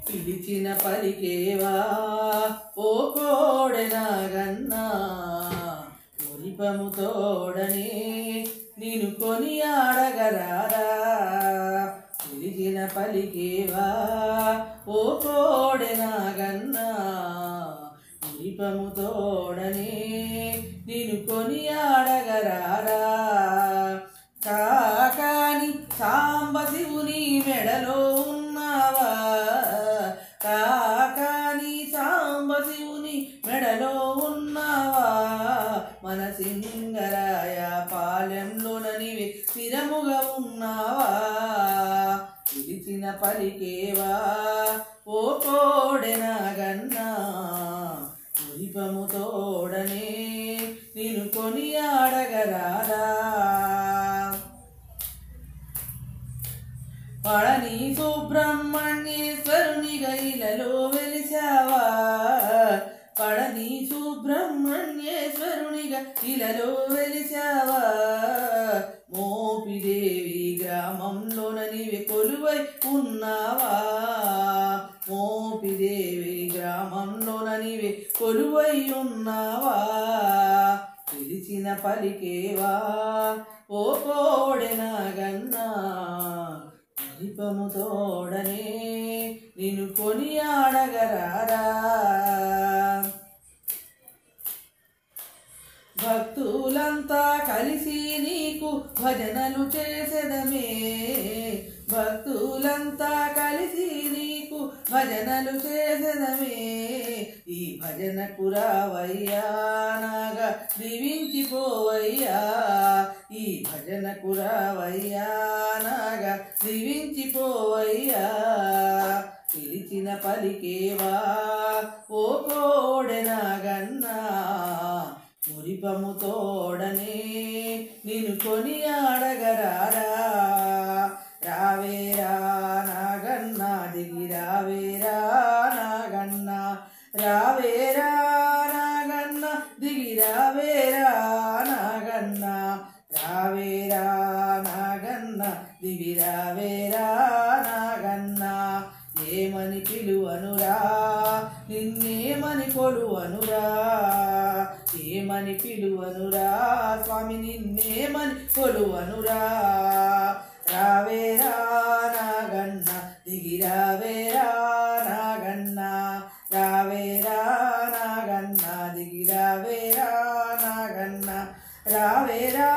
పిలిచిన పలికేవా ఓ కోడె నాగన్నా మురిపము తోడనే నిన్ను కొనియాడగరారా పిలిచిన పలికేవా ఓ కోడె నాగన్నా మురిపము తోడనే నిన్ను కొనియాడగరారా కాకాని సాంబశివుని మెడలో ఉన్నావా కాకాని సాంబశివుని మెడలో ఉన్నావా మన సింగరాయ పాలెంలోన నీవే స్థిరముగా ఉన్నావా పిలిచిన పలికేవా ఓ కోడె నాగన్నా మురిపము తోడనే నిన్ను కొనియాడగరారా పళని సుబ్రహ్మణ్యేశ్వరునిగా ఇలలో వెలిసావా పళని సుబ్రహ్మణ్యేశ్వరునిగా ఇలలో వెలిసావా మోపిదేవి గ్రామంలోన నీవే కొలువై ఉన్నావా మోపిదేవి గ్రామంలోన నీవే కొలువై ఉన్నావా పిలిచిన పలికేవా ఓ కోడె నాగన్నా మురిపము తోడనే నిన్ను కొనియాడగరారా భక్తులంతా కలిసి నీకు భజనలు చేసెదమే భక్తులంతా కలిసి నీకు భజనలు చేసెదమే ఈ భజనకు రావయ్యా నాగా దీవించిపోవయ్యా ఈ భజనకు రావయ్యా నాగా దీవించిపోవయ్యా పిలిచిన పలికేవా ఓ కోడె నాగన్నా మురిపము తోడనే నిన్ను కొనియాడగరారా రావేరా నాగన్నా దిగి రావేరా నాగన్నా రావేరా నాగన్నా దిగి రావేరా నాగన్నా రావేరా నాగన్నా దిగి రావేరా నాగన్నా ఏమని పిలువనురా నిన్నేమని కొలువనురా ఏమని పిలువనురా స్వామి నిన్నేమని కొలువనురా రావేరా నాగన్నా దిగి రావేరా నాగన్నా రావేరా నాగన్నా దిగి రావేరా నాగన్నా రావేరా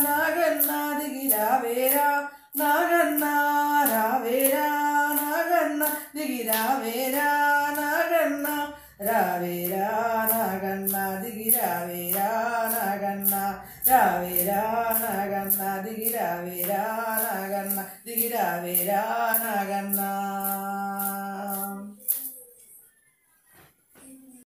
నాగన్నా దిగి రావేరా నాగన్నా రావేరా నాగన్నా దిగి రావేరా నాగన్నా రావేరా నాగన్నా దిగి రావేరా నాగన్నా రావేరా నాగన్నా దిగి రావేరా నాగన్నా దిగి రావేరా నాగన్నా